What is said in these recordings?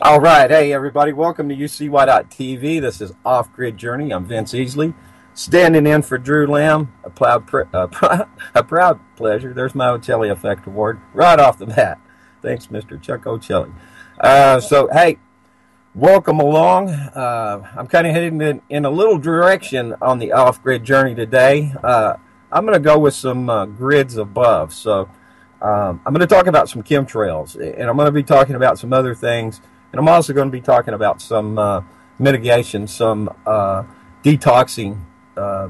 All right. Hey, everybody. Welcome to UCY.TV. This is Off Grid Journey. I'm Vince Easley, standing in for Drew Lamb. A proud pleasure. There's my Ocelli Effect Award right off the bat. Thanks, Mr. Chuck Ocelli. Hey, welcome along. I'm kind of heading in a little direction on the Off Grid Journey today. I'm going to go with some grids above. I'm going to talk about some chemtrails, and I'm going to be talking about some other things. And I'm also going to be talking about some mitigation, some detoxing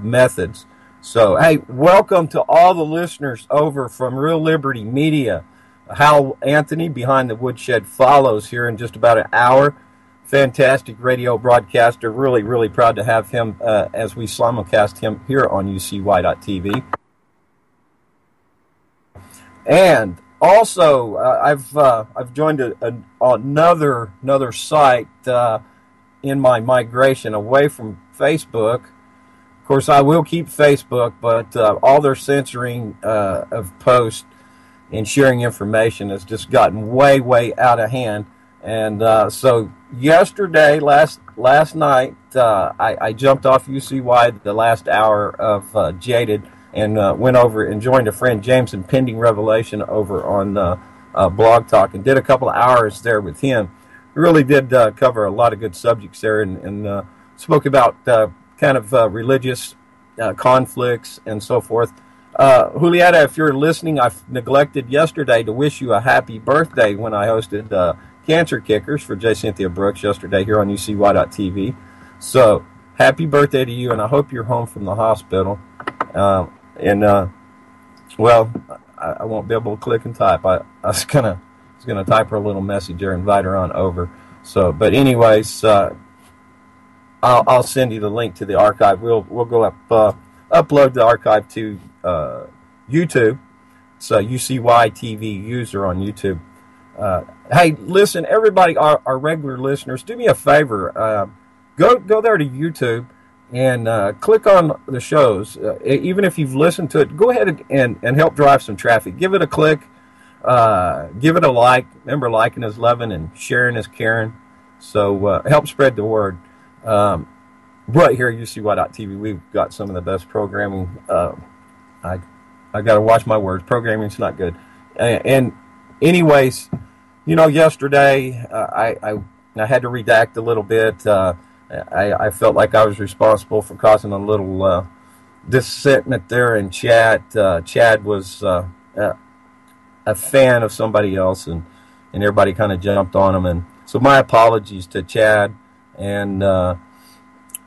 methods. So, hey, welcome to all the listeners over from Real Liberty Media. Hal Anthony behind the woodshed follows here in just about an hour. Fantastic radio broadcaster. Really, really proud to have him as we simulcast him here on UCY.TV. And also, I've joined another site in my migration away from Facebook. Of course, I will keep Facebook, but all their censoring of posts and sharing information has just gotten way out of hand. And so yesterday, last night, I jumped off UCY the last hour of Jaded. And went over and joined a friend, James, in Pending Revelation over on Blog Talk, and did a couple of hours there with him. We really did cover a lot of good subjects there, and spoke about kind of religious conflicts and so forth. Julieta, if you're listening, I neglected yesterday to wish you a happy birthday when I hosted Cancer Kickers for J. Cynthia Brooks yesterday here on UCY.TV. So, happy birthday to you, and I hope you're home from the hospital. Well, I won't be able to click and type. I was gonna type her a little message there, invite her on over. So, but anyways, I'll send you the link to the archive. We'll go upload the archive to YouTube. So UCY TV user on YouTube. Hey, listen, everybody, our regular listeners, do me a favor. Go there to YouTube. And click on the shows. Even if you've listened to it, go ahead and help drive some traffic. Give it a click. Give it a like. Remember, liking is loving and sharing is caring. So help spread the word. Right here at UCY.TV, we've got some of the best programming. I got to watch my words. Programming's not good. And anyways, yesterday I had to redact a little bit. I felt like I was responsible for causing a little dissentiment there in chat. Chad was a fan of somebody else, and everybody kind of jumped on him. And so my apologies to Chad. And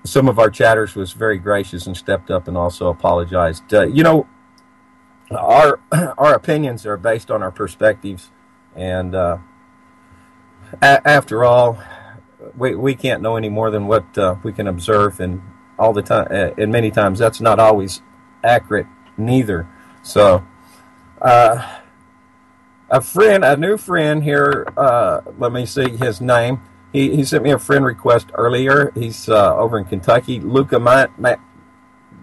some of our chatters was very gracious and stepped up and also apologized. Our opinions are based on our perspectives. And after all, we can't know any more than what we can observe, and all the time, and many times that's not always accurate neither. So, a new friend here. Let me see his name. He sent me a friend request earlier. He's over in Kentucky, Luca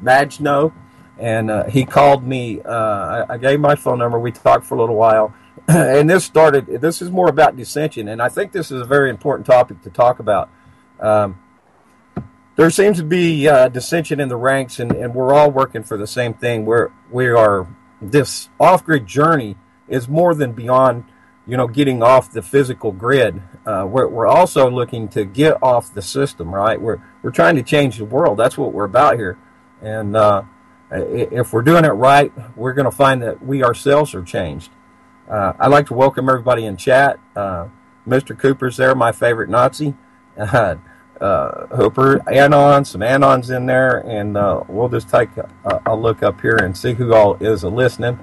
Magno, and he called me. I gave my phone number. We talked for a little while. And this is more about dissension, and I think this is a very important topic to talk about. There seems to be dissension in the ranks, and we're all working for the same thing. This off-grid journey is more than beyond, getting off the physical grid. We're also looking to get off the system, right? We're trying to change the world. That's what we're about here. And if we're doing it right, we're going to find that we ourselves are changed. I'd like to welcome everybody in chat. Mr. Cooper's there, my favorite Nazi. Hooper, Anon, some Anons in there, and we'll just take a look up here and see who all is listening.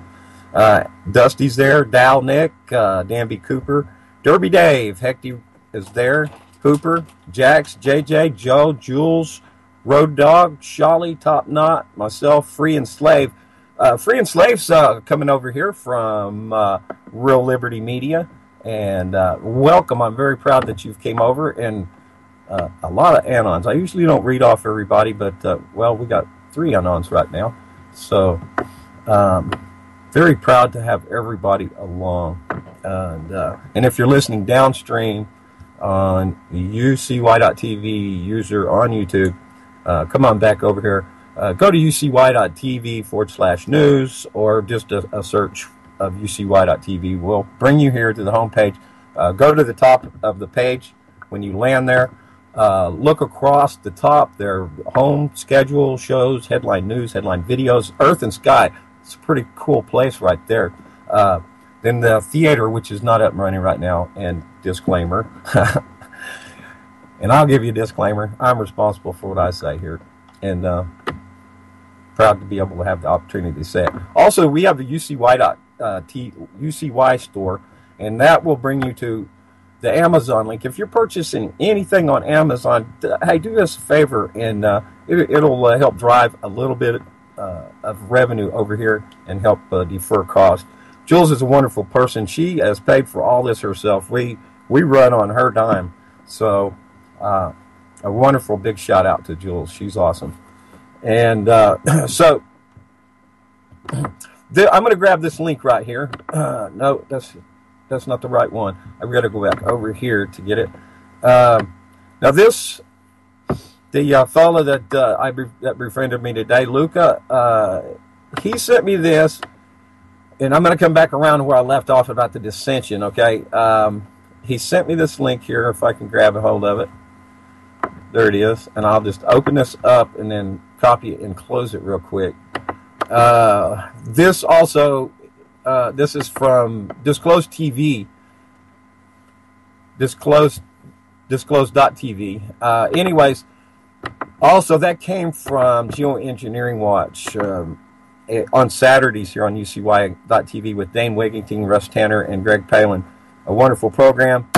Dusty's there, Dal Nick, Danby Cooper, Derby Dave, Hecty is there, Hooper, Jax, JJ, Joe, Jules, Road Dog, Sholly, Top Knot, myself, Free and Slave. Free and Slave's coming over here from Real Liberty Media, and welcome. I'm very proud that you've came over, and a lot of Anons. I usually don't read off everybody, but, we got 3 Anons right now, so very proud to have everybody along. And if you're listening downstream, on ucy.tv user on YouTube. Come on back over here. Go to ucy.tv/news, or just a search of ucy.tv will bring you here to the home page. Go to the top of the page. When you land there, look across the top. There are home schedule, shows, headline news, headline videos, Earth and Sky. It's a pretty cool place right there. Then the theater, which is not up and running right now, and disclaimer. And I'll give you a disclaimer. I'm responsible for what I say here, and proud to be able to have the opportunity to say it. Also, we have the UCY store, and that will bring you to the Amazon link. If you're purchasing anything on Amazon, hey, do us a favor, and it'll help drive a little bit of revenue over here and help defer cost. Jules is a wonderful person. She has paid for all this herself. We run on her dime. So a wonderful big shout out to Jules. She's awesome. And so I'm going to grab this link right here. No, that's not the right one. I've got to go back over here to get it. Now this, the fellow that befriended me today, Luca, he sent me this, and I'm going to come back around to where I left off about the dissension, okay? He sent me this link here, if I can grab a hold of it. There it is. And I'll just open this up and then copy it and close it real quick. This also, this is from Disclosed TV. Disclosed.tv. Anyways, also that came from Geoengineering Watch on Saturdays here on UCY.tv with Dane Wigington, Russ Tanner, and Greg Palin. A wonderful program.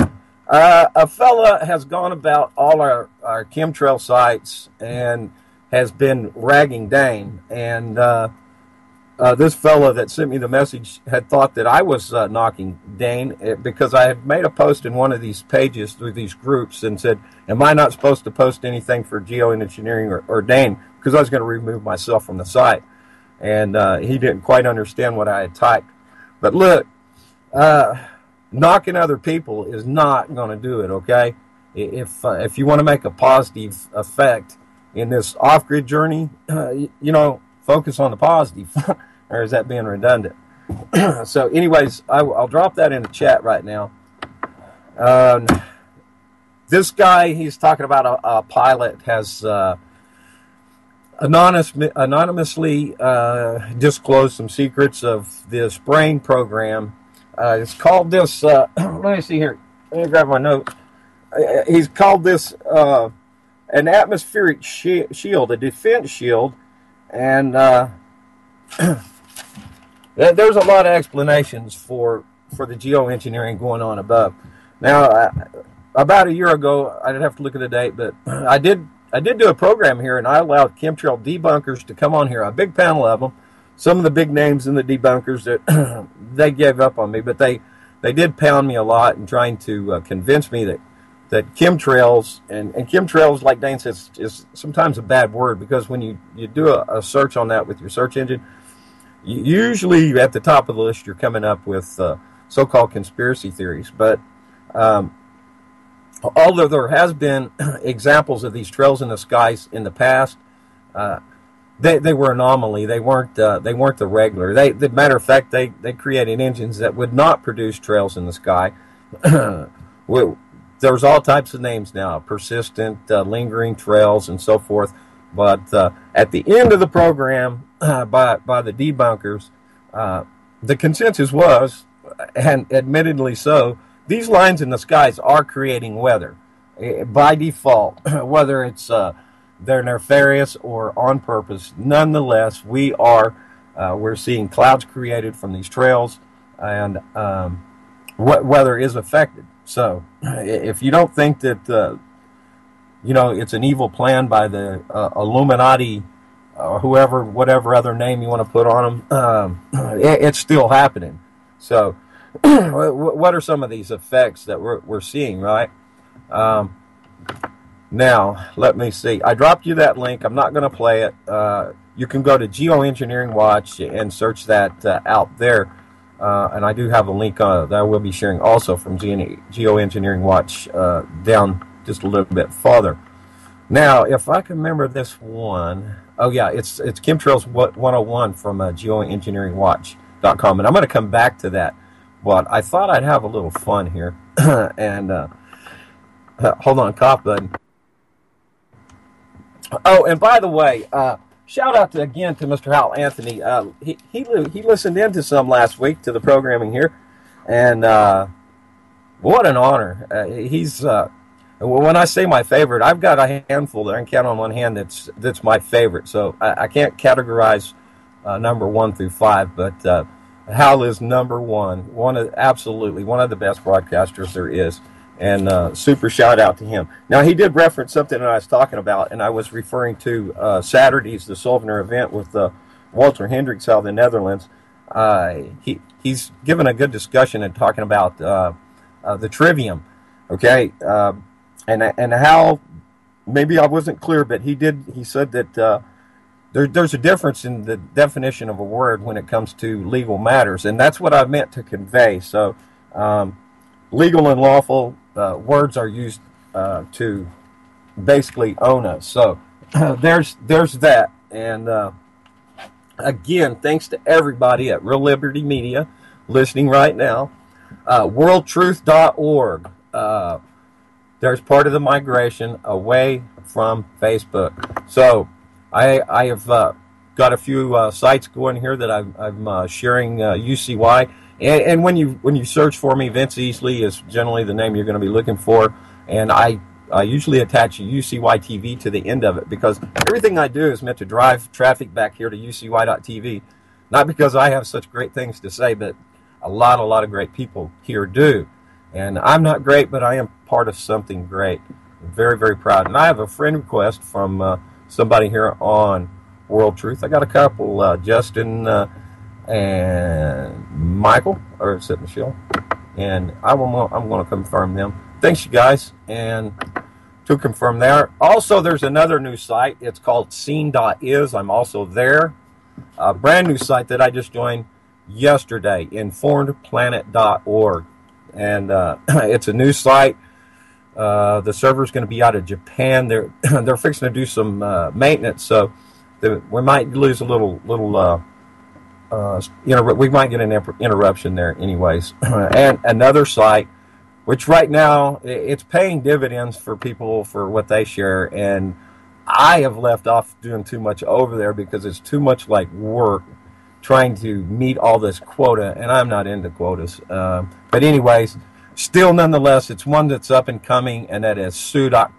A fella has gone about all our chemtrail sites and has been ragging Dane. And this fella that sent me the message had thought that I was knocking Dane because I had made a post in one of these pages through these groups and said, am I not supposed to post anything for geoengineering or Dane? Because I was going to remove myself from the site. And he didn't quite understand what I had typed. But look, knocking other people is not going to do it, okay? If you want to make a positive effect in this off-grid journey, focus on the positive. Or is that being redundant? So anyways, I'll drop that in the chat right now. This guy, he's talking about a pilot has anonymously disclosed some secrets of this brain program. It's called this, let me see here. Let me grab my notes. He's called this an atmospheric shield, a defense shield. And there's a lot of explanations for the geoengineering going on above. Now, about a year ago, I'd have to look at the date, but I did do a program here, and I allowed chemtrail debunkers to come on here, a big panel of them. Some of the big names in the debunkers that they gave up on me, but they did pound me a lot in trying to convince me that chemtrails, and chemtrails, like Dane says, is sometimes a bad word, because when you do a search on that with your search engine, usually at the top of the list you're coming up with so-called conspiracy theories. But although there has been examples of these trails in the skies in the past, they were anomaly. They weren't the regular. The matter of fact, they created engines that would not produce trails in the sky. There's all types of names now, persistent, lingering trails, and so forth. But at the end of the program, by the debunkers, the consensus was, and admittedly so, these lines in the skies are creating weather by default, whether it's they're nefarious or on purpose. Nonetheless, we're seeing clouds created from these trails, and weather is affected. So, if you don't think that it's an evil plan by the Illuminati or whoever, whatever other name you want to put on them, it's still happening. So, what are some of these effects that we're seeing, right? Now, let me see. I dropped you that link. I'm not going to play it. You can go to Geoengineering Watch and search that out there. and I do have a link that I will be sharing also from Geoengineering Watch down just a little bit farther. Now, if I can remember this one, oh yeah, it's Chemtrails 101 from geoengineeringwatch.com, and I'm going to come back to that. But I thought I'd have a little fun here, and hold on, cough button. Oh, and by the way, shout out again to Mr. Hal Anthony. He listened into some last week to the programming here, and what an honor. When I say my favorite, I've got a handful that I can count on one hand that's my favorite. So I can't categorize number 1 through 5, but Hal is number one. Absolutely one of the best broadcasters there is. And super shout out to him. Now, he did reference something that I was talking about, and I was referring to Saturday's, the Solvener event with Walter Hendricks out of the Netherlands. He's given a good discussion and talking about the trivium, okay? And how, maybe I wasn't clear, but he said that there's a difference in the definition of a word when it comes to legal matters, and that's what I meant to convey. So, legal and lawful words are used to basically own us. So there's that. And again, thanks to everybody at Real Liberty Media listening right now. Worldtruth.org. There's part of the migration away from Facebook. So I have got a few sites going here that I'm sharing UCY. And when you search for me, Vince Easley is generally the name you're going to be looking for. And I usually attach a UCY TV to the end of it because everything I do is meant to drive traffic back here to UCY.tv. Not because I have such great things to say, but a lot of great people here do. And I'm not great, but I am part of something great. I'm very, very proud. And I have a friend request from somebody here on World Truth. I got a couple, Justin and Michael, or is it Michelle? And I'm going to confirm them. Thanks, you guys. And to confirm there. Also, there's another new site. It's called scene.is. I'm also there. A brand new site that I just joined yesterday, informedplanet.org. And it's a new site. The server's going to be out of Japan. They're fixing to do some maintenance, so we might lose a little we might get an interruption there anyways. And another site, which right now it's paying dividends for people for what they share, and I have left off doing too much over there because it's too much like work trying to meet all this quota, and I'm not into quotas. But anyways, still nonetheless, it's one that's up and coming, and that is su.co.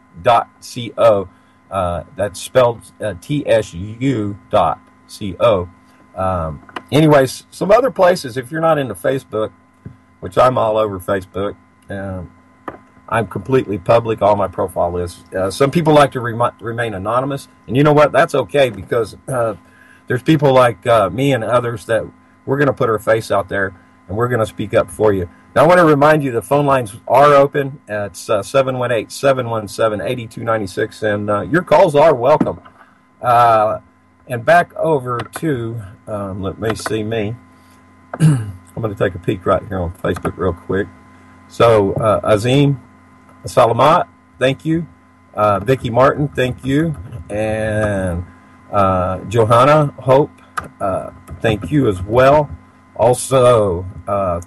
That's spelled TSU.co. Anyways, some other places, if you're not into Facebook, which I'm all over Facebook, I'm completely public. All my profile is. Some people like to remain anonymous, and you know what? That's okay, because there's people like me and others that we're going to put our face out there, and we're going to speak up for you. Now, I want to remind you the phone lines are open. It's 718-717-8296, and your calls are welcome. And back over to, let me see me. I'm going to take a peek right here on Facebook real quick. So, Azim Salamat, thank you. Vicky Martin, thank you. And Johanna Hope, thank you as well. Also,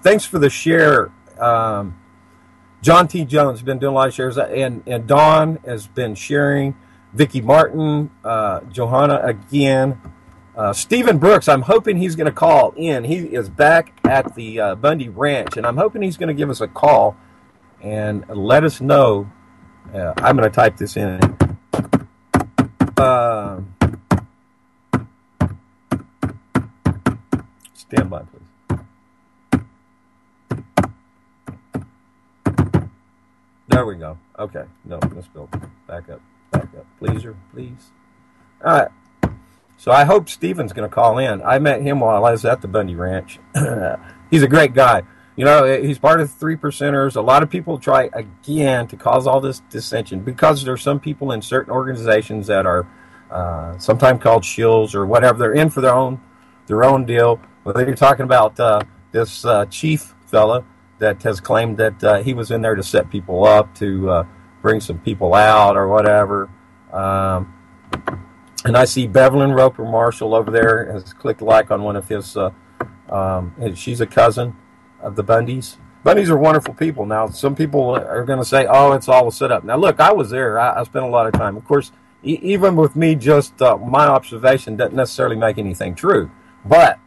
thanks for the share. John T. Jones has been doing a lot of shares, and Dawn has been sharing. Vicky Martin, Johanna again. Stephen Brooks, I'm hoping he's going to call in. He is back at the Bundy Ranch, and I'm hoping he's going to give us a call and let us know. I'm going to type this in. Stand by, please. There we go. Okay. No, let's go. Back up. Please. All right. So I hope Steven's going to call in. I met him while I was at the Bundy Ranch. He's a great guy. You know, he's part of the 3 percenters. A lot of people try, again, to cause all this dissension because there's some people in certain organizations that are sometimes called shills or whatever. They're in for their own deal. Whether you're talking about this chief fella that has claimed that he was in there to set people up, to bring some people out or whatever. And I see Bevelyn Roper Marshall over there has clicked like on one of his, she's a cousin of the Bundys. Bundys are wonderful people. Now, some people are going to say, oh, it's all a setup. Now, look, I was there. I spent a lot of time. Of course, even with me, just my observation doesn't necessarily make anything true. But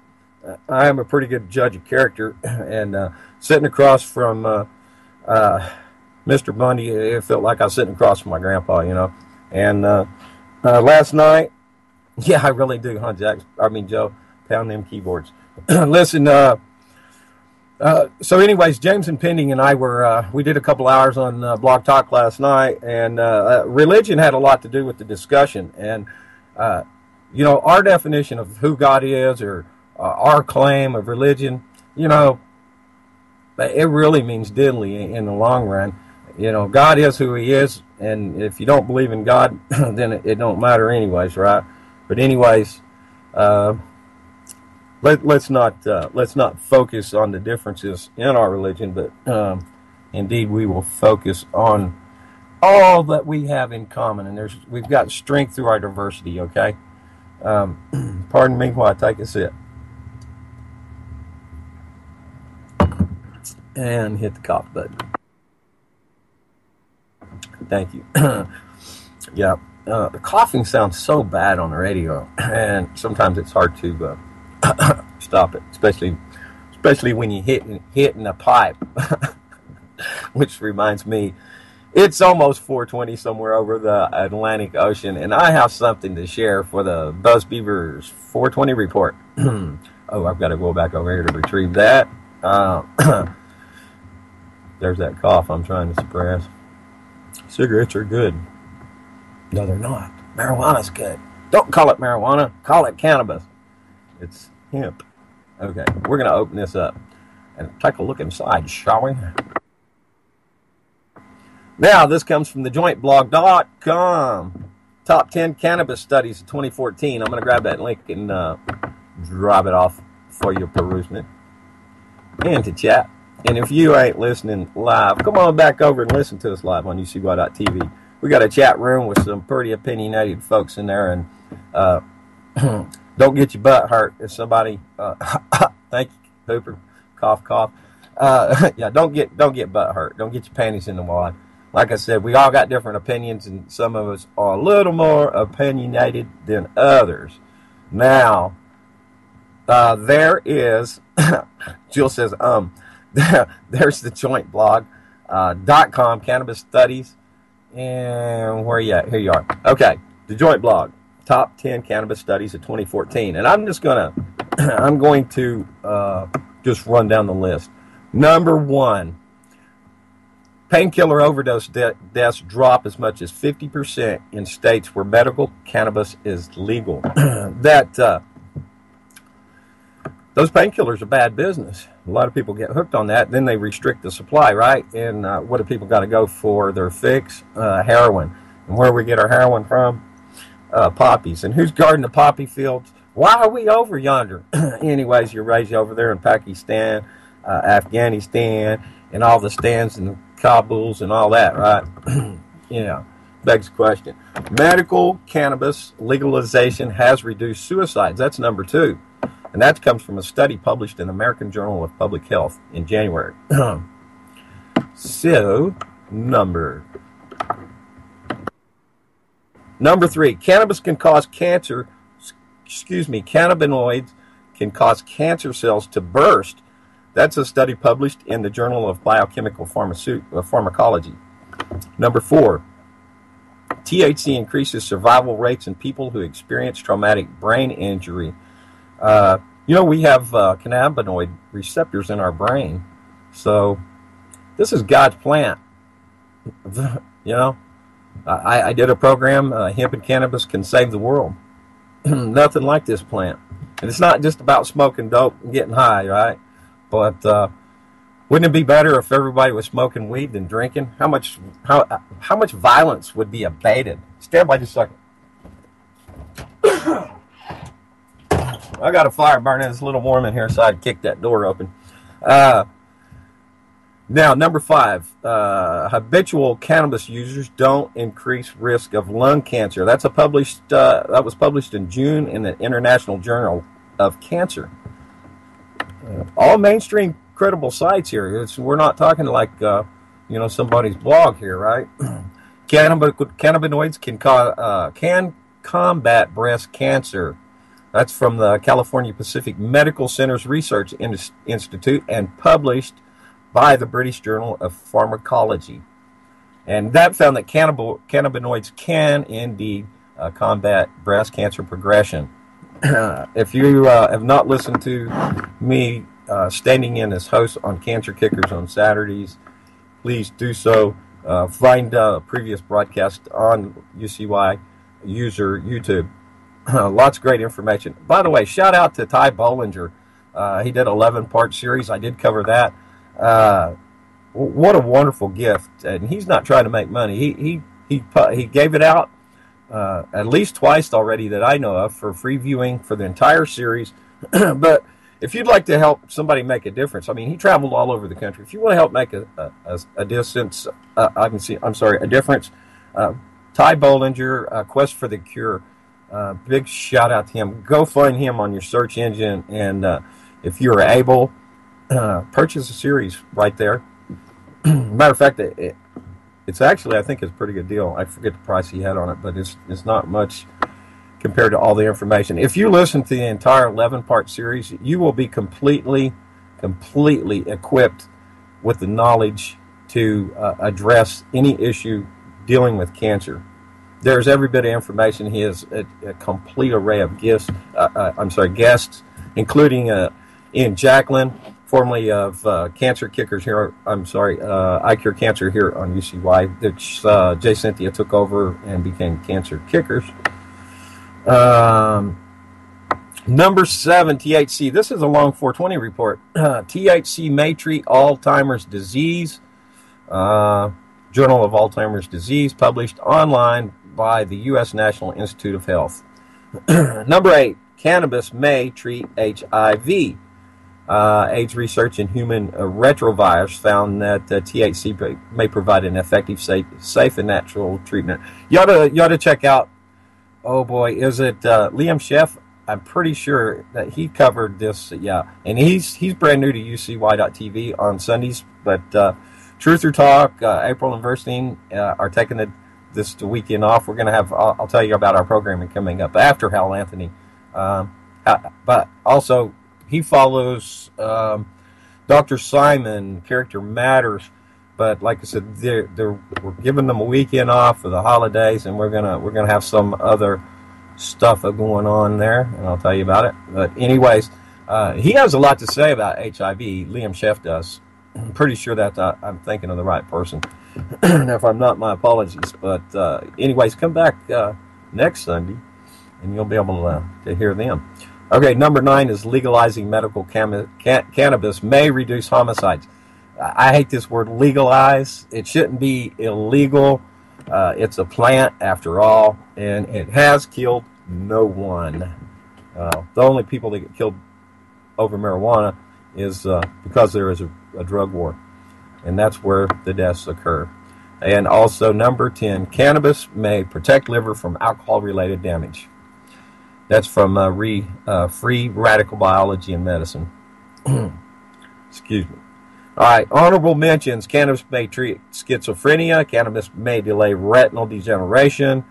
I am a pretty good judge of character. And sitting across from Mr. Bundy, it felt like I was sitting across from my grandpa, you know. And last night, yeah, I really do, huh, Joe? Pound them keyboards. Listen, so anyways, James and Pending and I we did a couple hours on Blog Talk last night, and religion had a lot to do with the discussion. And, you know, our definition of who God is, or our claim of religion, you know, it really means diddly in the long run. You know, God is who he is, and if you don't believe in God, then it don't matter anyways, right? But anyways, let's not focus on the differences in our religion, but indeed we will focus on all that we have in common, and we've got strength through our diversity. Okay, pardon me while I take a sip and hit the cough button. Thank you. Yeah, the coughing sounds so bad on the radio, and sometimes it's hard to stop it, especially when you hitting a pipe. Which reminds me, it's almost 4:20 somewhere over the Atlantic Ocean, and I have something to share for the Buzz Beavers 420 report. Oh, I've got to go back over here to retrieve that. There's that cough I'm trying to suppress. Cigarettes are good. No, they're not. Marijuana's good. Don't call it marijuana. Call it cannabis. It's hemp. Okay, we're going to open this up and take a look inside, shall we? Now, this comes from thejointblog.com. Top 10 cannabis studies of 2014. I'm going to grab that link and drop it off for your perusement and to chat. And if you ain't listening live, come on back over and listen to us live on UCY.tv. We got a chat room with some pretty opinionated folks in there, and don't get your butt hurt if somebody. Thank you, Hooper. Cough, cough. Yeah, don't get butt hurt. Don't get your panties in the wad. Like I said, we all got different opinions, and some of us are a little more opinionated than others. Now, there is. Jill says, there's the jointblog.com cannabis studies. And where are you at? Here you are. Okay, the Joint Blog, top 10 cannabis studies of 2014. And I'm going to just run down the list. Number 1, painkiller overdose deaths drop as much as 50% in states where medical cannabis is legal. Those painkillers are bad business. A lot of people get hooked on that. Then they restrict the supply, right? And what do people got to go for their fix? Heroin. And where we get our heroin from? Poppies. And who's guarding the poppy fields? Why are we over yonder? Anyways, you're raised over there in Pakistan, Afghanistan, and all the stands and Kabuls and all that, right? You know, begs the question. Medical cannabis legalization has reduced suicides. That's number 2. And that comes from a study published in the American Journal of Public Health in January. So, number 3, cannabis can cause cancer. Cannabinoids can cause cancer cells to burst. That's a study published in the Journal of Biochemical Pharmacology. Number 4, THC increases survival rates in people who experience traumatic brain injury. You know, we have cannabinoid receptors in our brain. So this is God's plant. You know, I did a program, Hemp and Cannabis Can Save the World. Nothing like this plant. And it's not just about smoking dope and getting high, right? But wouldn't it be better if everybody was smoking weed than drinking? How much violence would be abated? Stand by just a second. I got a fire burning. It's a little warm in here, so I'd kick that door open. Now, number 5, habitual cannabis users don't increase risk of lung cancer. That was published in June in the International Journal of Cancer. All mainstream credible sites here. We're not talking like somebody's blog here, right? Cannabinoids can combat breast cancer. That's from the California Pacific Medical Centers Research Institute and published by the British Journal of Pharmacology. And that found that cannabinoids can indeed combat breast cancer progression. If you have not listened to me standing in as host on Cancer Kickers on Saturdays, please do so. Find previous broadcast on UCY user YouTube. Lots of great information. By the way, shout out to Ty Bollinger. He did 11-part series. I did cover that. What a wonderful gift. And he's not trying to make money. He gave it out at least twice already that I know of for free viewing for the entire series. But if you'd like to help somebody make a difference, I mean, he traveled all over the country. If you want to help make a difference, Ty Bollinger, Quest for the Cure. Big shout out to him. Go find him on your search engine, and if you're able, purchase a series right there. Matter of fact, it's actually, I think, it's a pretty good deal. I forget the price he had on it, but it's not much compared to all the information. If you listen to the entire 11-part series, you will be completely equipped with the knowledge to address any issue dealing with cancer. There's every bit of information. He has a complete array of guests, including Ian Jacklin, formerly of Cancer Kickers here. I Cure Cancer here on UCY, which Jay Cynthia took over and became Cancer Kickers. Number 7, THC. This is a long 420 report. THC may treat Alzheimer's disease. Journal of Alzheimer's Disease, published online by the U.S. National Institute of Health. Number 8, cannabis may treat HIV. AIDS research in human retrovirus found that THC may provide an effective, safe, and natural treatment. You ought to check out, oh boy, is it Liam Sheff? I'm pretty sure that he covered this, and he's brand new to UCY.TV on Sundays, but Truth or Talk, April and Verstein are taking this weekend off. We're going to have, I'll tell you about our programming coming up after Hal Anthony. But also, he follows Dr. Simon, Character Matters. But like I said, we're giving them a weekend off for the holidays, and we're gonna have some other stuff going on there, and I'll tell you about it. But anyways, he has a lot to say about HIV. Liam Sheff does. I'm pretty sure that I'm thinking of the right person. If I'm not, my apologies. But anyways, come back next Sunday, and you'll be able to hear them. Okay, number 9 is legalizing medical cannabis may reduce homicides. I hate this word legalize. It shouldn't be illegal. It's a plant, after all, and it has killed no one. The only people that get killed over marijuana is because there is a drug war, and that's where the deaths occur. And also, number 10, cannabis may protect liver from alcohol-related damage. That's from Free Radical Biology and Medicine. Excuse me. All right, honorable mentions. Cannabis may treat schizophrenia. Cannabis may delay retinal degeneration.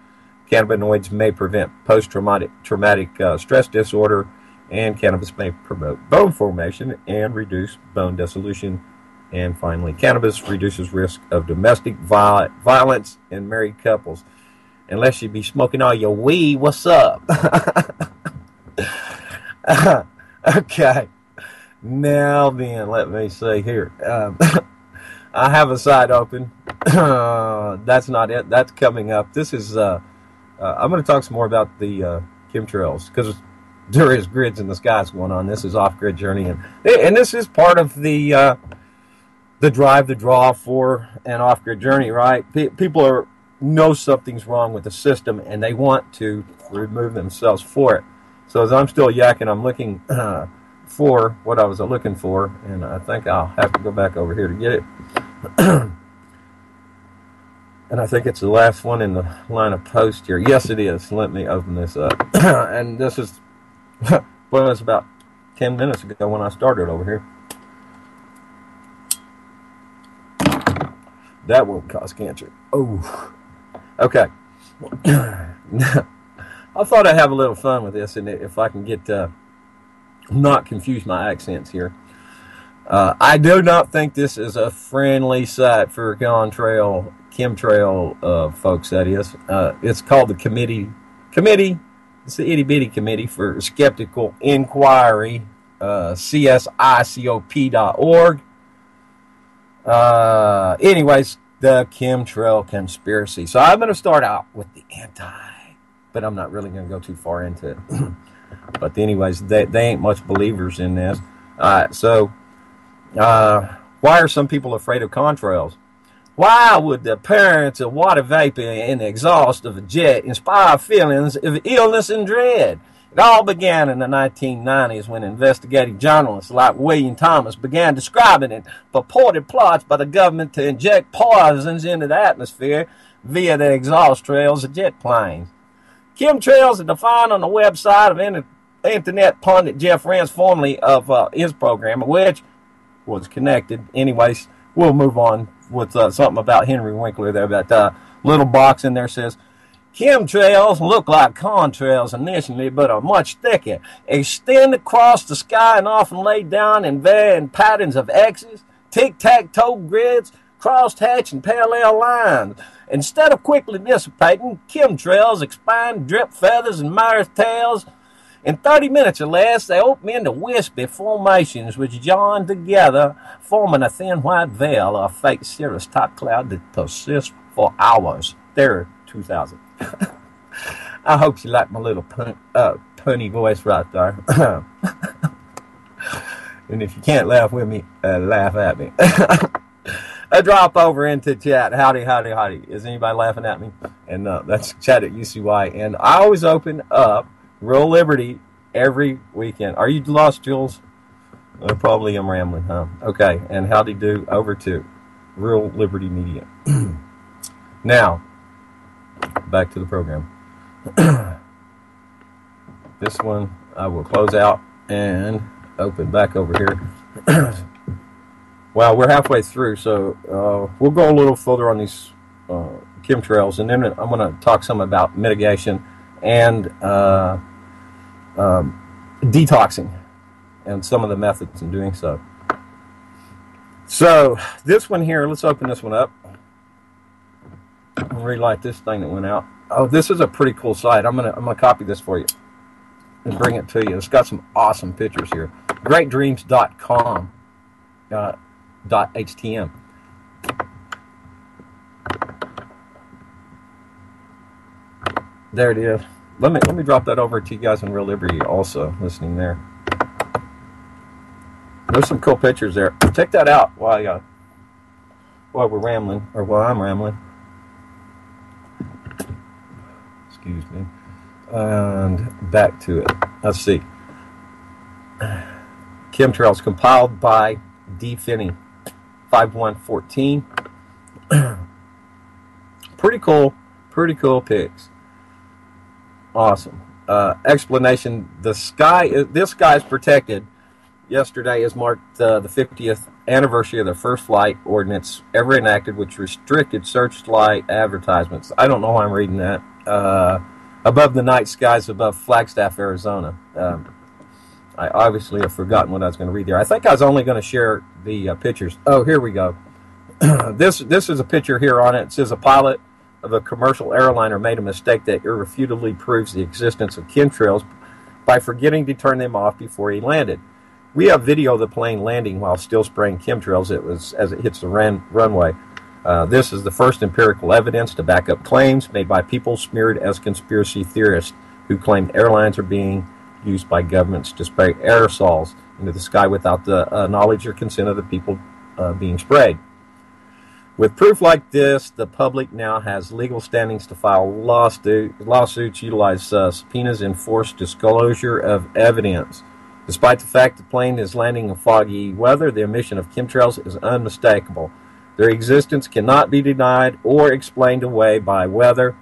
Cannabinoids may prevent post-traumatic stress disorder. And cannabis may promote bone formation and reduce bone dissolution. And finally, cannabis reduces risk of domestic violence in married couples. Unless you be smoking all your weed, what's up? Okay. Now then, let me see here. I have a side open. That's not it. That's coming up. This is, I'm going to talk some more about the chemtrails, because there is grids in the skies going on. This is off-grid journey, and this is part of the drive, the draw for an off-grid journey, right? People know something's wrong with the system, and they want to remove themselves for it. So as I'm still yakking, I'm looking for what I was looking for, and I think I'll have to go back over here to get it. And I think it's the last one in the line of post here. Yes, it is. Let me open this up. And this is, well, it was about 10 minutes ago when I started over here. That won't cause cancer. Oh, okay. I thought I'd have a little fun with this, and if I can get not confuse my accents here. I do not think this is a friendly site for chemtrail folks, that is. It's called the Committee. It's the itty-bitty Committee for Skeptical Inquiry, csicop.org. Anyways, the chemtrail conspiracy. So I'm going to start out with the but I'm not really going to go too far into it. But anyways, they ain't much believers in this. So why are some people afraid of contrails? Why would the appearance of water vapor in the exhaust of a jet inspire feelings of illness and dread? It all began in the 1990s when investigative journalists like William Thomas began describing it purported plots by the government to inject poisons into the atmosphere via the exhaust trails of jet planes. Chemtrails are defined on the website of Internet pundit Jeff Rense, formerly of his program, which was connected. Anyways, we'll move on with something about Henry Winkler there. That little box in there says, chemtrails look like contrails initially, but are much thicker, extend across the sky and often lay down in varying patterns of X's, tic-tac-toe grids, crosshatch and parallel lines. Instead of quickly dissipating, chemtrails expand, drip feathers and mirror tails. In 30 minutes or less, they open into wispy formations which join together, forming a thin white veil or fake cirrus top cloud that persists for hours. There, 2000. I hope you like my little punny voice right there. And if you can't laugh with me, laugh at me. I drop over into chat. Howdy, howdy, howdy. Is anybody laughing at me? And that's chat at UCY. And I always open up Real Liberty every weekend. Are you lost, Jules? I probably am rambling, huh? Okay. And howdy do over to Real Liberty Media. Now, back to the program. This one I will close out and open back over here. Well, we're halfway through, so we'll go a little further on these chemtrails, and then I'm going to talk some about mitigation and detoxing and some of the methods in doing so. So this one here, let's open this one up. I'll relight this thing that went out. Oh, this is a pretty cool site. I'm gonna copy this for you and bring it to you. It's got some awesome pictures here. Greatdreams.com. .htm. There it is. Let me drop that over to you guys in Real Liberty also, listening there. There's some cool pictures there. Check that out while we're rambling, or while I'm rambling. Excuse me. And back to it. Let's see. Chemtrails compiled by D. Finney. 5114. Pretty cool pics. Awesome. Explanation: this sky is protected. Yesterday is marked the 50th anniversary of the first flight ordinance ever enacted, which restricted searchlight advertisements. I don't know why I'm reading that. Above the night skies above Flagstaff, Arizona. I obviously have forgotten what I was going to read there. I think I was only going to share the pictures. Oh, here we go. This is a picture here on it. It says a pilot of a commercial airliner made a mistake that irrefutably proves the existence of chemtrails by forgetting to turn them off before he landed. We have video of the plane landing while still spraying chemtrails as it hits the runway. This is the first empirical evidence to back up claims made by people smeared as conspiracy theorists who claim airlines are being used by governments to spray aerosols into the sky without the knowledge or consent of the people being sprayed. With proof like this, the public now has legal standings to file lawsuits, utilize subpoenas, and force disclosure of evidence. Despite the fact the plane is landing in foggy weather, the emission of chemtrails is unmistakable. Their existence cannot be denied or explained away by weather.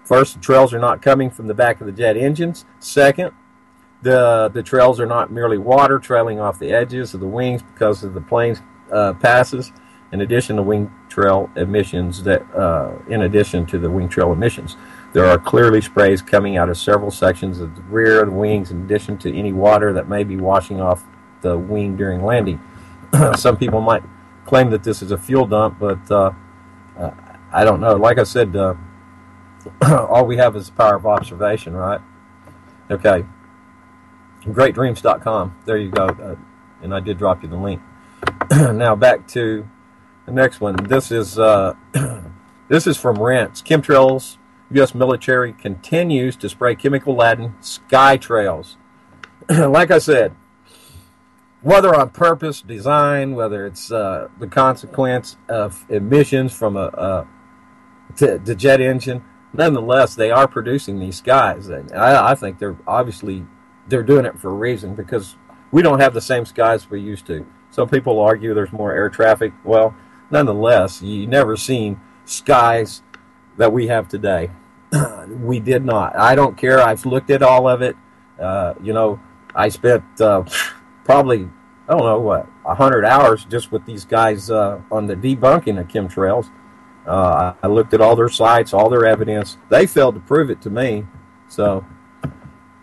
First, the trails are not coming from the back of the jet engines. Second, the trails are not merely water trailing off the edges of the wings because of the plane's passes. In addition to wing trail emissions, there are clearly sprays coming out of several sections of the rear of the wings, in addition to any water that may be washing off the wing during landing. Some people might claim that this is a fuel dump, but I don't know. Like I said, all we have is the power of observation, right? Okay. GreatDreams.com. There you go. And I did drop you the link. Now back to the next one. This is this is from Rents. Chemtrails. U.S. military continues to spray chemical-laden sky trails. Like I said, whether on purpose, design, whether it's the consequence of emissions from the jet engine, nonetheless, they are producing these skies. And I think they're doing it for a reason, because we don't have the same skies we used to. Some people argue there's more air traffic. Well, nonetheless, you never seen skies that we have today. We did not. I don't care. I've looked at all of it. I spent probably, 100 hours just with these guys on the debunking of chemtrails. I looked at all their sites, all their evidence. They failed to prove it to me. So,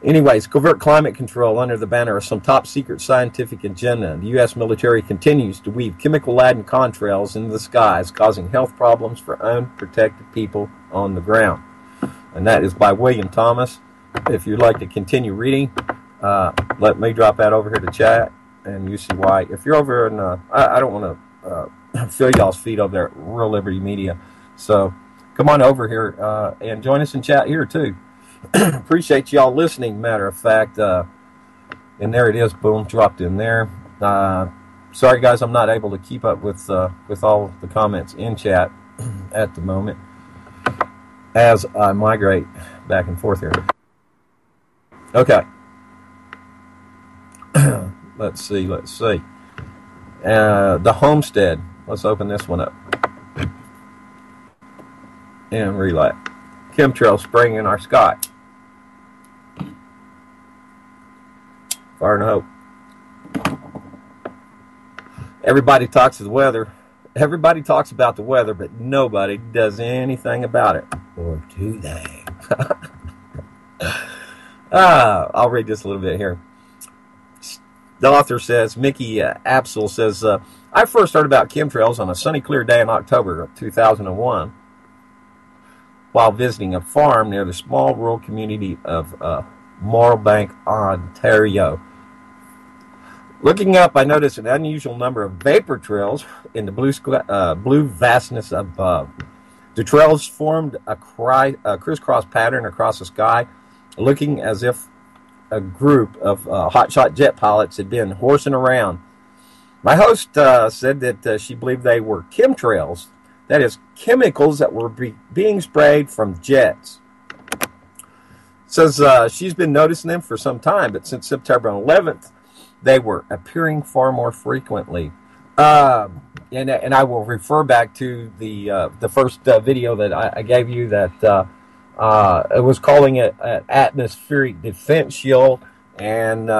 anyways, covert climate control under the banner of some top-secret scientific agenda. The U.S. military continues to weave chemical-laden contrails into the skies, causing health problems for unprotected people on the ground. And that is by William Thomas. If you'd like to continue reading, let me drop that over here to chat, and you see why. If you're over in, I don't want to fill y'all's feed over there at Real Liberty Media, so come on over here and join us in chat here too. Appreciate y'all listening, matter of fact. And there it is, boom, dropped in there. Sorry guys, I'm not able to keep up with all the comments in chat at the moment as I migrate back and forth here. Okay. Let's see. The homestead. Let's open this one up. And relay. Chemtrail spraying in our sky. Fire and hope. Everybody talks of the weather. Everybody talks about the weather, but nobody does anything about it. Or do they? I'll read this a little bit here. The author says, Mickey Apsel says, I first heard about chemtrails on a sunny, clear day in October of 2001 while visiting a farm near the small rural community of Marlbank, Ontario. Looking up, I noticed an unusual number of vapor trails in the blue vastness above. The trails formed a crisscross pattern across the sky, looking as if a group of hotshot jet pilots had been horsing around. My host said that she believed they were chemtrails, that is, chemicals that were being sprayed from jets. Says she's been noticing them for some time, but since September 11th, they were appearing far more frequently. And I will refer back to the first video that I gave you that it was calling it an atmospheric defense shield, and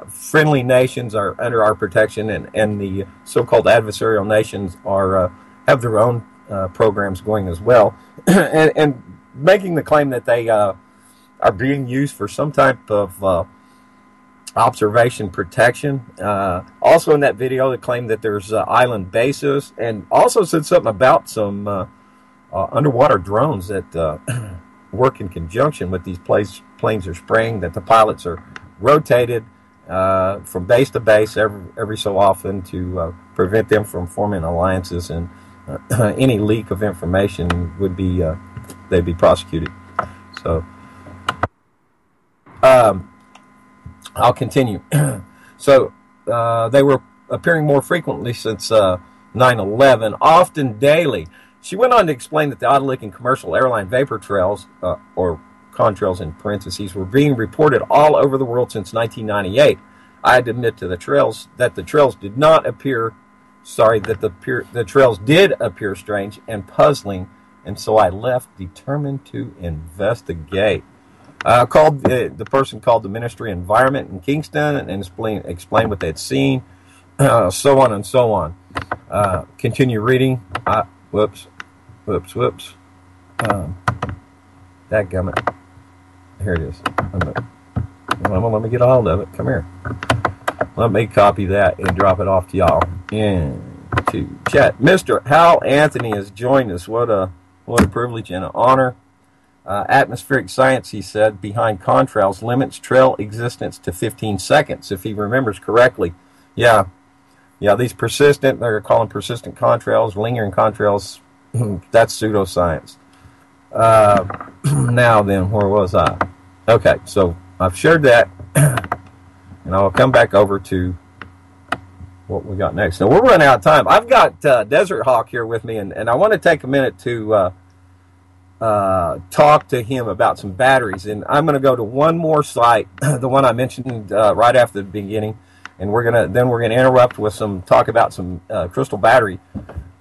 friendly nations are under our protection, and the so-called adversarial nations are have their own programs going as well, and making the claim that they are being used for some type of observation protection. Also in that video, they claimed that there's island bases, and also said something about some underwater drones that work in conjunction with these planes are spraying, that the pilots are rotated from base to base every so often to prevent them from forming alliances, and any leak of information would be they'd be prosecuted. So I'll continue. So they were appearing more frequently since 9/11, often daily. She went on to explain that the odd-looking commercial airline vapor trails, or contrails in parentheses, were being reported all over the world since 1998. I had to admit to the trails that the trails did not appear, sorry, that the trails did appear strange and puzzling, and so I left determined to investigate. The person called the Ministry of Environment in Kingston and explained what they had seen, so on and so on. Continue reading. Whoops. Dadgummit. Here it is. Let me get a hold of it. Come here. Let me copy that and drop it off to y'all into chat. Mr. Hal Anthony has joined us. What a privilege and an honor. Atmospheric science, he said, behind contrails limits trail existence to 15 seconds, if he remembers correctly. Yeah, these they're calling persistent contrails, lingering contrails. That's pseudoscience. Now then, where was I? Okay, so I've shared that, and I'll come back over to what we got next. Now, we're running out of time. I've got Desert Hawk here with me, and I want to take a minute to talk to him about some batteries. And I'm going to go to one more site, the one I mentioned right after the beginning, and we're going to interrupt with some talk about some crystal battery.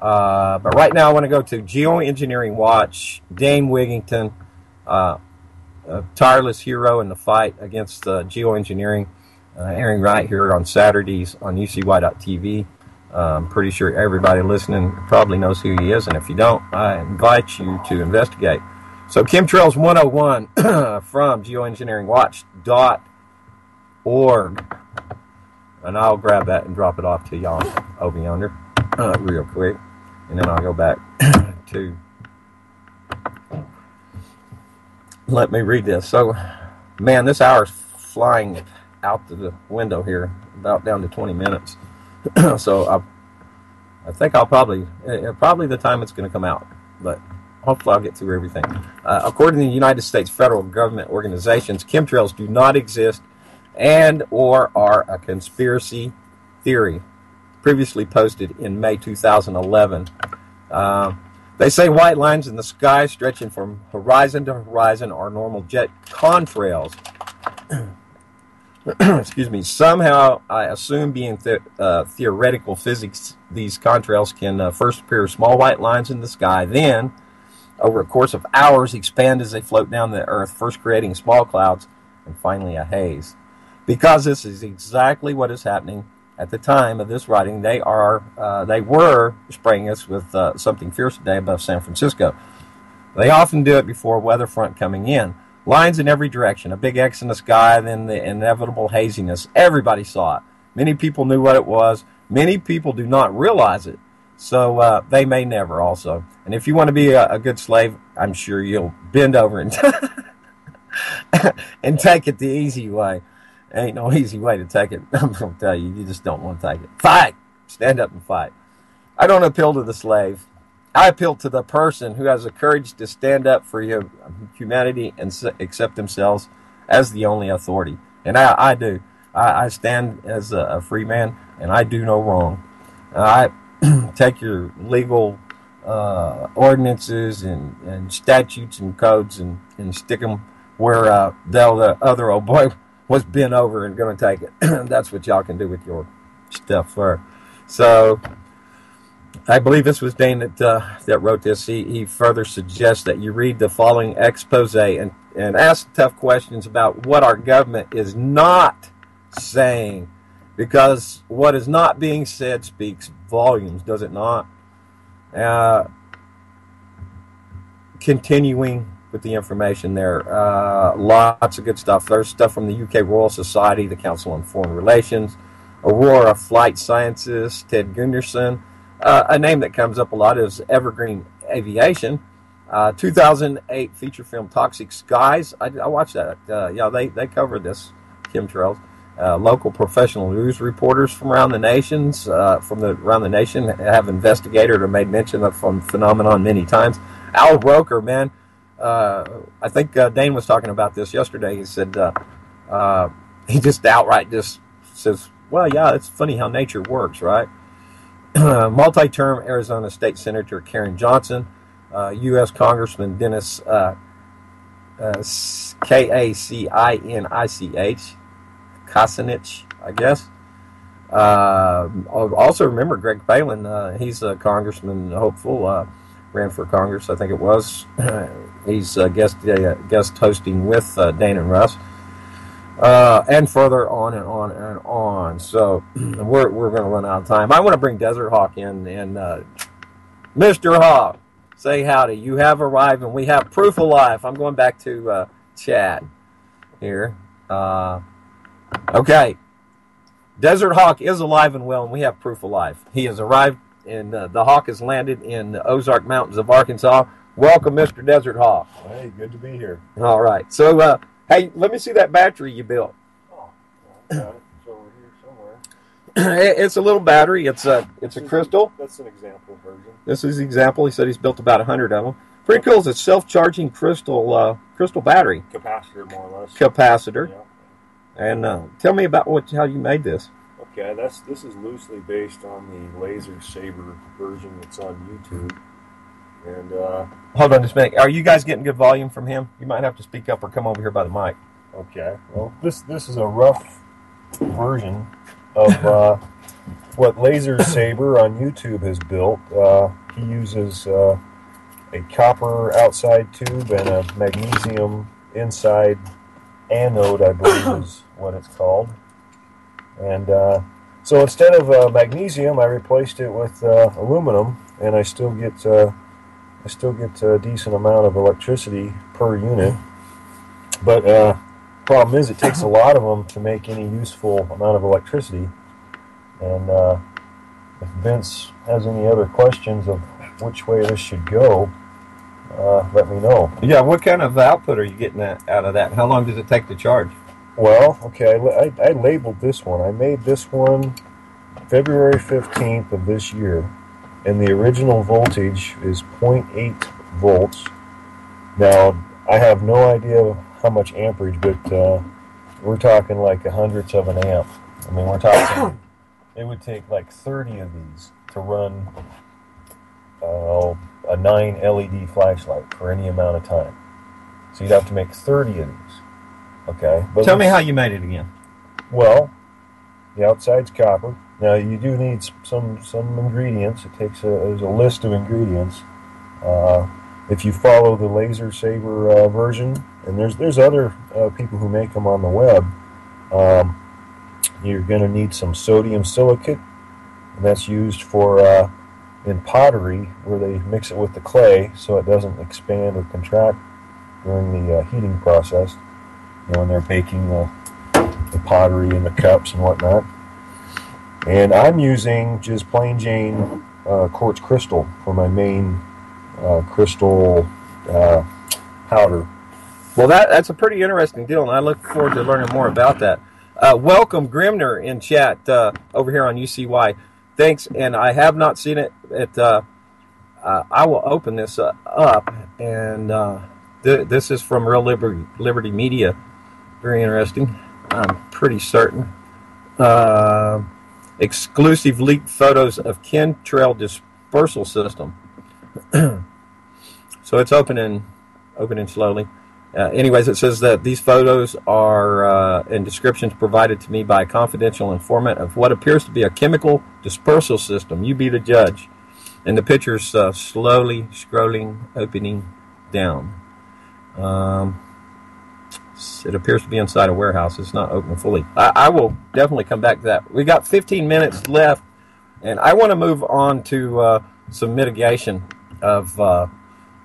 But right now I want to go to Geoengineering Watch, Dane Wigington, a tireless hero in the fight against geoengineering, airing right here on Saturdays on UCY.tv. I'm pretty sure everybody listening probably knows who he is, and if you don't, I invite you to investigate. So Chemtrails 101 from geoengineeringwatch.org, and I'll grab that and drop it off to y'all over yonder real quick, and then I'll go back to let me read this. So, man, this hour's flying out the window here, about down to 20 minutes. So I think I'll probably the time it's going to come out, but hopefully I'll get through everything. According to the United States federal government organizations, chemtrails do not exist and or are a conspiracy theory. Previously posted in May 2011. They say white lines in the sky stretching from horizon to horizon are normal jet contrails. Excuse me. Somehow, I assume being theoretical physics, these contrails can first appear as small white lines in the sky, then, over a course of hours, expand as they float down the Earth, first creating small clouds, and finally a haze. Because this is exactly what is happening at the time of this writing, they were spraying us with something fierce today above San Francisco. They often do it before a weather front coming in. Lines in every direction, a big X in the sky, then the inevitable haziness. Everybody saw it. Many people knew what it was. Many people do not realize it. So they may never also. And if you want to be a good slave, I'm sure you'll bend over and, and take it the easy way. Ain't no easy way to take it. I'm going to tell you, you just don't want to take it. Fight! Stand up and fight. I don't appeal to the slave. I appeal to the person who has the courage to stand up for humanity and accept themselves as the only authority. And I do. I stand as a free man, and I do no wrong. I take your legal ordinances and statutes and codes and stick them where the other old boy was bent over and going to take it. That's what y'all can do with your stuff. So I believe this was Dane that wrote this. He further suggests that you read the following expose and ask tough questions about what our government is not saying, because what is not being said speaks volumes, does it not? Continuing with the information there, lots of good stuff. There's stuff from the UK Royal Society, the Council on Foreign Relations, Aurora Flight Sciences, Ted Gunderson. A name that comes up a lot is Evergreen Aviation. 2008 feature film Toxic Skies. I watched that. They covered this, chemtrails. Local professional news reporters from around the nation have investigated or made mention of the phenomenon many times. Al Roker, man, I think Dane was talking about this yesterday. He said he just outright just says, well, yeah, it's funny how nature works, right? Multi-term Arizona State Senator Karen Johnson, U.S. Congressman Dennis Kacinich, I guess. Also remember Greg Phelan. He's a congressman hopeful. Ran for Congress, I think it was. He's guest hosting with Dane and Russ. And further on and on and on. So we're going to run out of time. I want to bring Desert Hawk in, and Mr. Hawk, say howdy. You have arrived, and we have proof of life. I'm going back to chat here. Okay. Desert Hawk is alive and well, and we have proof of life. He has arrived, and the Hawk has landed in the Ozark Mountains of Arkansas. Welcome, Mr. Desert Hawk. Hey, good to be here. All right. So, hey, let me see that battery you built. Oh, I got it. It's over here somewhere. It's a little battery. It's a crystal. That's an example version. This is the example. He said he's built about 100 of them. Pretty cool. It's a self-charging crystal battery. Capacitor, more or less. Capacitor. Yeah. And tell me about how you made this. Okay, this is loosely based on the Laser Saber version that's on YouTube. And hold on just a minute. Are you guys getting good volume from him? You might have to speak up or come over here by the mic. okay, well, this is a rough version of what Laser Saber on YouTube has built. He uses a copper outside tube and a magnesium inside anode, I believe is what it's called. And so instead of magnesium, I replaced it with aluminum, and I still get a decent amount of electricity per unit. But problem is, it takes a lot of them to make any useful amount of electricity. And if Vince has any other questions of which way this should go, let me know. Yeah, what kind of output are you getting out of that? How long does it take to charge? Well, okay, I labeled this one. I made this one February 15th of this year, and the original voltage is 0.8 volts. Now, I have no idea how much amperage, but we're talking like hundredths of an amp. I mean, we're talking, it would take like 30 of these to run a 9 LED flashlight for any amount of time. So you'd have to make 30 of these. Okay. But tell me how you made it again. Well, the outside's copper. Now you do need some ingredients. It takes there's a list of ingredients. If you follow the Laser Saber version, and there's other people who make them on the web, you're going to need some sodium silicate, and that's used for in pottery, where they mix it with the clay so it doesn't expand or contract during the heating process. When they're baking the pottery in the cups and whatnot. And I'm using just plain Jane quartz crystal for my main crystal powder. Well, that's a pretty interesting deal, and I look forward to learning more about that. Welcome, Grimner, in chat over here on UCY. Thanks, and I have not seen it. I will open this up, and this is from Real Liberty Media. Very interesting. I'm pretty certain. Exclusive leaked photos of chemtrail dispersal system. So it's opening slowly. Anyways, it says that these photos are and descriptions provided to me by a confidential informant of what appears to be a chemical dispersal system. You be the judge. And the picture's slowly scrolling, opening down. It appears to be inside a warehouse. It's not open fully. I will definitely come back to that. We got 15 minutes left, and I want to move on to some mitigation of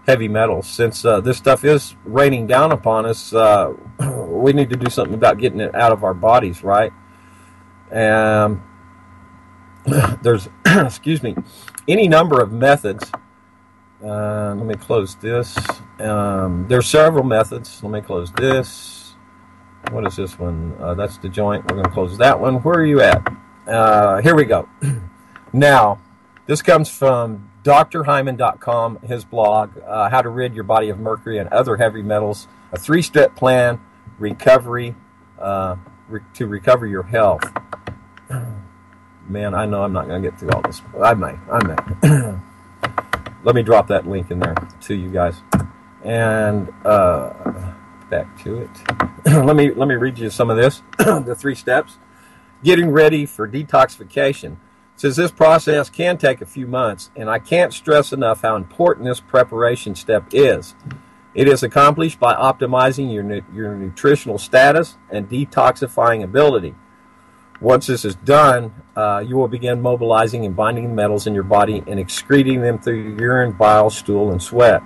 heavy metals. Since this stuff is raining down upon us, we need to do something about getting it out of our bodies, right? There's, excuse me, any number of methods. Let me close this. There's several methods. Let me close this. What is this one? That's the joint. We're going to close that one. Where are you at? Here we go. Now, this comes from drhyman.com, his blog, How to Rid Your Body of Mercury and Other Heavy Metals, a 3-step plan, recovery, to recover your health. Man, I know I'm not going to get through all this. I may. Let me drop that link in there to you guys. And back to it. Let me read you some of this. The 3 steps. getting ready for detoxification. It says this process can take a few months, and I can't stress enough how important this preparation step is. It is accomplished by optimizing your nutritional status and detoxifying ability. Once this is done, you will begin mobilizing and binding the metals in your body and excreting them through your urine, bile, stool, and sweat.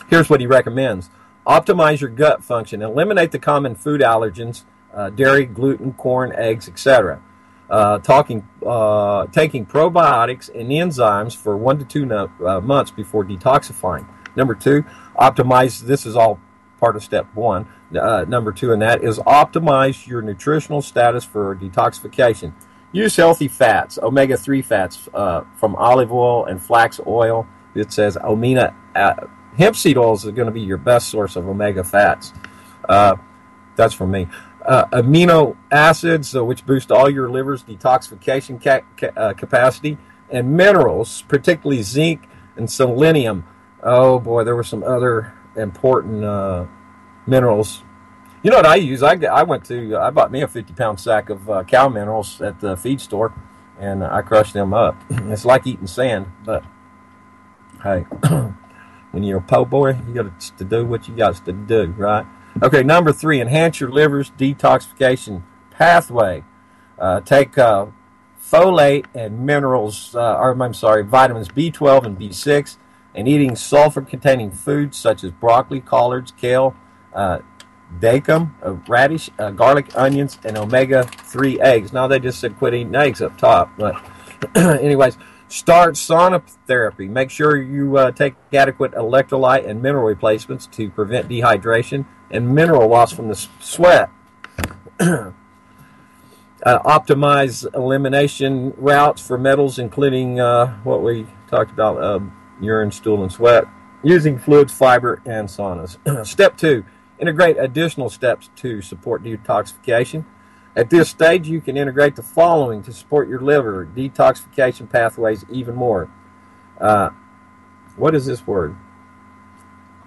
Here's what he recommends. Optimize your gut function. Eliminate the common food allergens, dairy, gluten, corn, eggs, etc. Taking probiotics and enzymes for 1 to 2 months before detoxifying. Number 2, optimize. This is all part of step 1. Number 2 in that is optimize your nutritional status for detoxification. Use healthy fats, omega-3 fats from olive oil and flax oil. It says hemp seed oils is going to be your best source of omega fats. That's from me. Amino acids, which boost all your liver's detoxification capacity, and minerals, particularly zinc and selenium. Oh boy, there were some other important minerals. You know what I use? I bought me a 50-pound sack of cow minerals at the feed store, and I crushed them up. It's like eating sand, but hey, when you're a po' boy, you got to do what you got to do, right? Okay, number 3, enhance your liver's detoxification pathway. Take folate and minerals, vitamins B12 and B6, and eating sulfur-containing foods such as broccoli, collards, kale, daikon, radish, garlic, onions, and omega-3 eggs. Now, they just said quit eating eggs up top, but anyways, start sauna therapy. Make sure you take adequate electrolyte and mineral replacements to prevent dehydration and mineral loss from the sweat. Optimize elimination routes for metals, including what we talked about, urine, stool, and sweat, using fluids, fiber, and saunas. Step 2, integrate additional steps to support detoxification. At this stage, you can integrate the following to support your liver detoxification pathways even more. What is this word?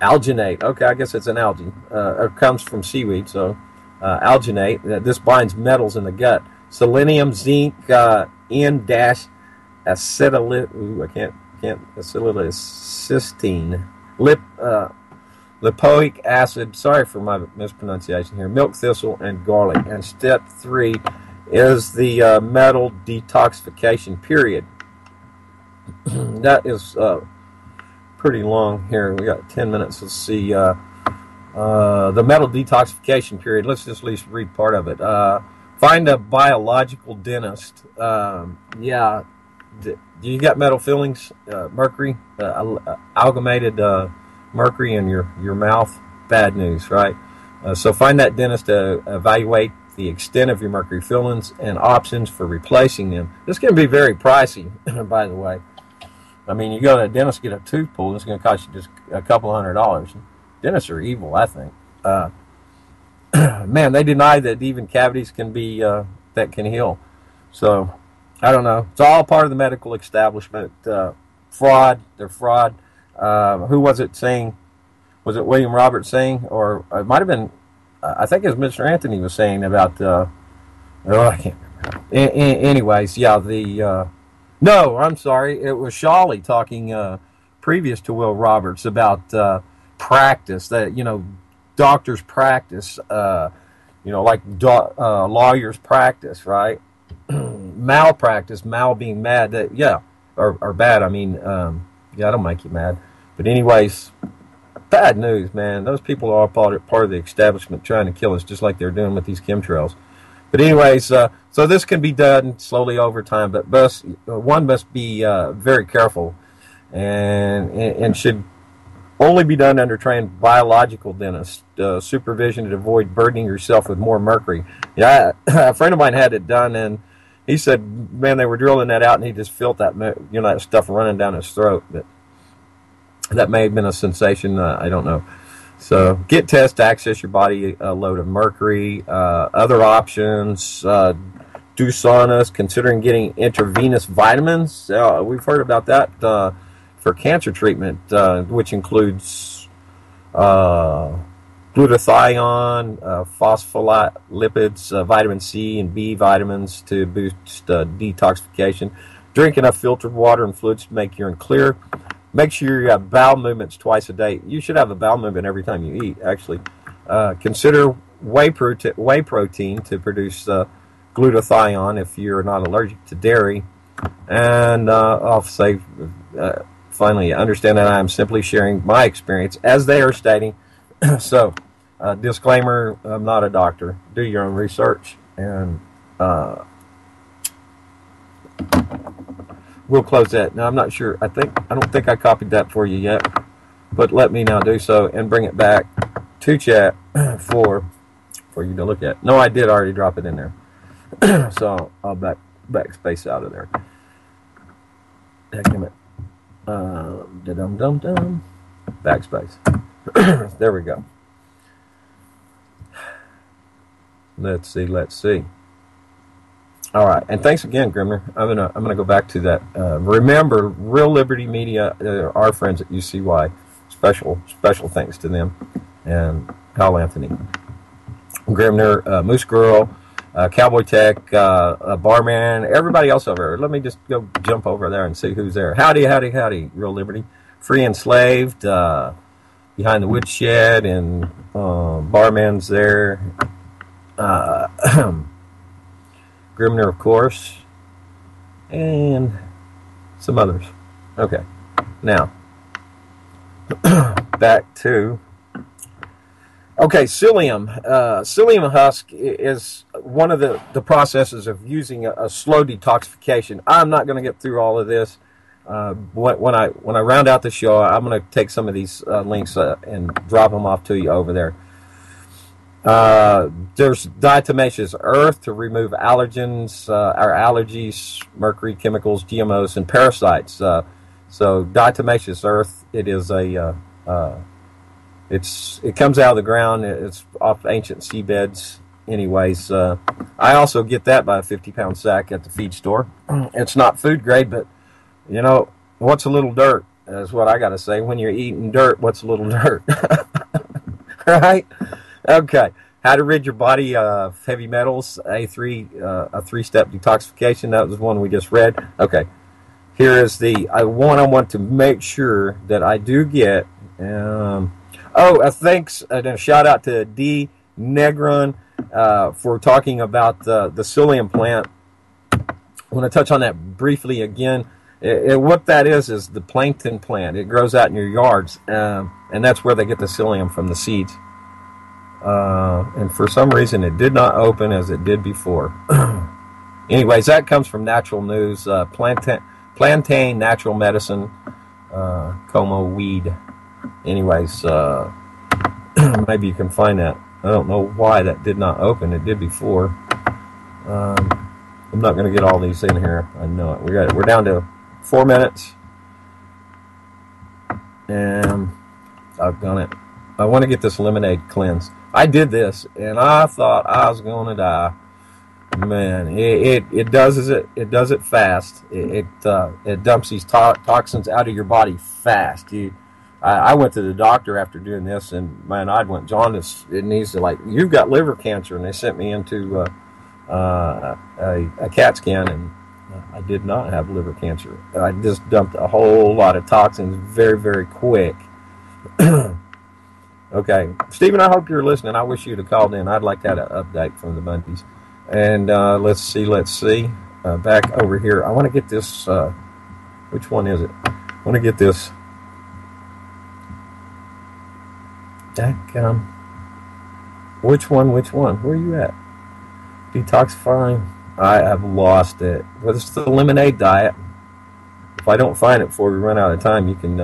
Alginate. Okay, I guess it's an algae. It comes from seaweed, so alginate. This binds metals in the gut. Selenium, zinc, acetylcysteine, lipoic acid, sorry for my mispronunciation here, milk thistle, and garlic. And step 3 is the metal detoxification period. That is pretty long here. We got 10 minutes. Let's see. The metal detoxification period. Let's just at least read part of it. Find a biological dentist. Yeah. Do you got metal fillings, mercury, amalgamated mercury in your mouth? Bad news, right? So find that dentist to evaluate the extent of your mercury fillings and options for replacing them. This can be very pricey, by the way. I mean, you go to a dentist, get a tooth pulled, it's going to cost you just a couple $100. Dentists are evil, I think. Man, they deny that even cavities can be that can heal. So I don't know. It's all part of the medical establishment. Fraud. They're fraud. Who was it saying? Was it William Roberts saying? Or it might have been, I think it was Mr. Anthony was saying about, I can't remember. Anyways, yeah, no, I'm sorry. It was Shawley talking previous to Will Roberts about practice, that, doctors practice, like lawyers practice, right? Malpractice, mal being mad, or bad. I mean, it'll make you mad. But anyways, bad news, man. Those people are part of the establishment trying to kill us, just like they're doing with these chemtrails. But anyways, so this can be done slowly over time, but one must be very careful, and should only be done under trained biological dentists, supervision to avoid burdening yourself with more mercury. Yeah, a friend of mine had it done, and he said, man, they were drilling that out, and he just felt that, that stuff running down his throat. But that may have been a sensation. I don't know. So get tests to access your body a load of mercury. Other options, do saunas, considering getting intravenous vitamins. We've heard about that for cancer treatment, which includes glutathione, phospholipids, vitamin C and B vitamins to boost detoxification. Drink enough filtered water and fluids to make urine clear. Make sure you have bowel movements twice a day. You should have a bowel movement every time you eat, actually. Consider whey protein to produce glutathione if you're not allergic to dairy. And I'll say, finally, understand that I'm simply sharing my experience as they are stating. So, disclaimer, I'm not a doctor. Do your own research. And we'll close that. Now, I'm not sure. I don't think I copied that for you yet. But let me now do so and bring it back to chat for you to look at. No, I did already drop it in there. So I'll backspace out of there. Damn it. Dum-dum-dum. Backspace. There we go. Let's see. All right, and thanks again, Grimner. I'm gonna go back to that. Remember, Real Liberty Media, our friends at UCY. Special thanks to them and Hal Anthony, Grimner, Moose Girl, Cowboy Tech, Barman, everybody else over there. Let me just go jump over there and see who's there. Howdy, Real Liberty. Free Enslaved, Behind the Woodshed, and Barman's there. Grimner, of course, and some others. Okay, now back to psyllium. Psyllium husk is one of the processes of using a slow detoxification. I'm not going to get through all of this. When I round out the show, I'm going to take some of these links and drop them off to you over there. There's diatomaceous earth to remove allergens, our allergies, mercury, chemicals, GMOs, and parasites. So diatomaceous earth, it is it comes out of the ground. It's off ancient seabeds. Anyways, I also get that by a 50-pound sack at the feed store. It's not food grade, but you know, what's a little dirt? Is what I got to say. When you're eating dirt, what's a little dirt? Right? Okay. How to rid your body of heavy metals, a three-step detoxification. That was one we just read. Okay. Here is I want to make sure that I do get. Thanks and a shout out to D. Negron for talking about the psyllium plant. I want to touch on that briefly again. What that is the plankton plant. It grows out in your yards, and that's where they get the psyllium from, the seeds. And for some reason, it did not open as it did before. Anyways, that comes from Natural News. Plantain Natural Medicine, Como weed. Anyways, maybe you can find that. I don't know why that did not open. It did before. I'm not going to get all these in here. I know it. We're down to 4 minutes. And I've done it. I want to get this lemonade cleansed. I did this, and I thought I was going to die. Man, it does it fast. It dumps these toxins out of your body fast. I went to the doctor after doing this, and man, I went jaundice. And he's like, "You've got liver cancer," and they sent me into a CAT scan, and I did not have liver cancer. I just dumped a whole lot of toxins very, very quick. Okay, Stephen, I hope you're listening. I wish you'd have called in. I'd like that update from the Bundys. And let's see. Back over here. I want to get this. Which one is it? I want to get this. Which one? Where are you at? Detoxifying. I have lost it. Well, it's the lemonade diet. If I don't find it before we run out of time, you can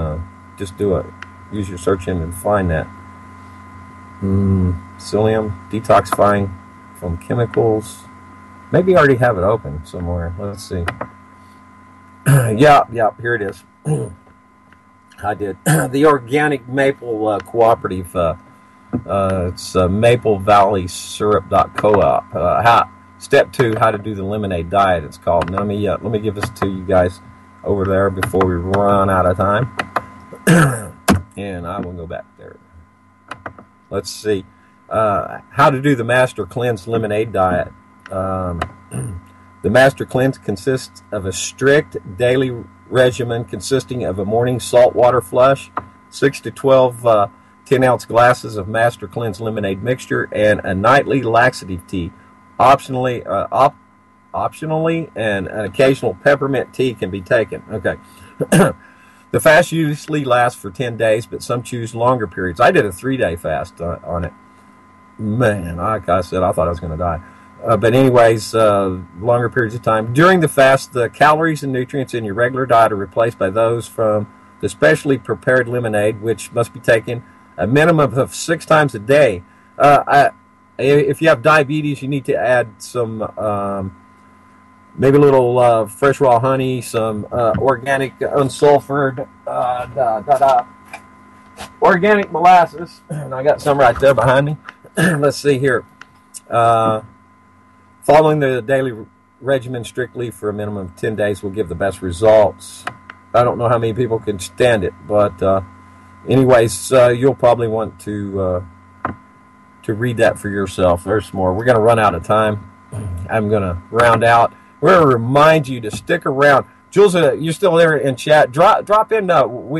just do it. Use your search engine and find that. Psyllium, detoxifying from chemicals. Maybe I already have it open somewhere. Let's see. Yeah, here it is. I did. The Organic Maple Cooperative. It's maplevalleysyrup.coop. Step 2, how to do the lemonade diet, it's called. Now, let me give this to you guys over there before we run out of time. And I will go back there. let's see. How to do the Master Cleanse Lemonade diet. The Master Cleanse consists of a strict daily regimen consisting of a morning saltwater flush, 6 to 12 10-ounce glasses of Master Cleanse lemonade mixture, and a nightly laxative tea. Optionally, and an occasional peppermint tea can be taken. Okay. The fast usually lasts for 10 days, but some choose longer periods. I did a 3-day fast on it. Man, like I said, I thought I was going to die. But anyways, longer periods of time. During the fast, the calories and nutrients in your regular diet are replaced by those from the specially prepared lemonade, which must be taken a minimum of 6 times a day. If you have diabetes, you need to add some, maybe a little fresh raw honey, some organic unsulfured, organic molasses. And I got some right there behind me. Let's see here. Following the daily regimen strictly for a minimum of 10 days will give the best results. I don't know how many people can stand it, but anyways, you'll probably want to read that for yourself. There's more. We're going to run out of time. I'm going to round out. We're going to remind you to stick around. Jules, you're still there in chat. Drop in.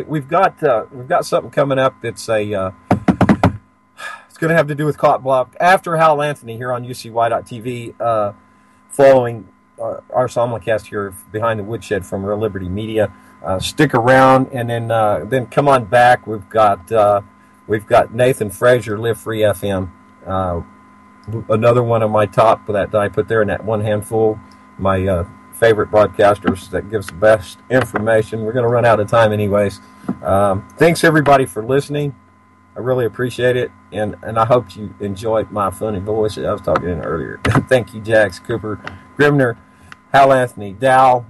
We've got something coming up. It's going to have to do with Cotton Block after Hal Anthony here on UCY.TV, following our simulcast here behind the woodshed from Real Liberty Media. Stick around, and then come on back. We've got Nathan Frazier, Live Free FM, another one of my top that I put there in that one handful. My favorite broadcasters that gives the best information. We're going to run out of time anyways. Thanks everybody for listening. I really appreciate it, and I hope you enjoyed my funny voice that I was talking in earlier. Thank you, Jax, Cooper, Grimner, Hal Anthony, Dow,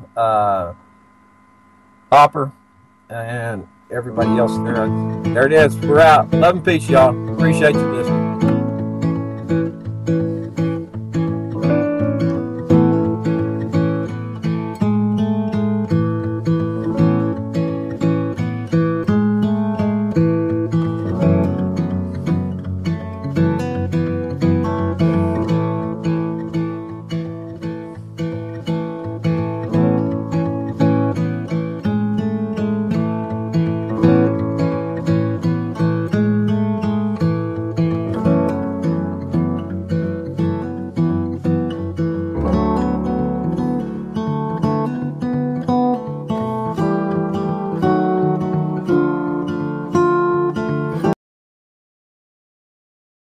Hopper, and everybody else there. There it is. We're out. Love and peace, y'all. Appreciate you listening.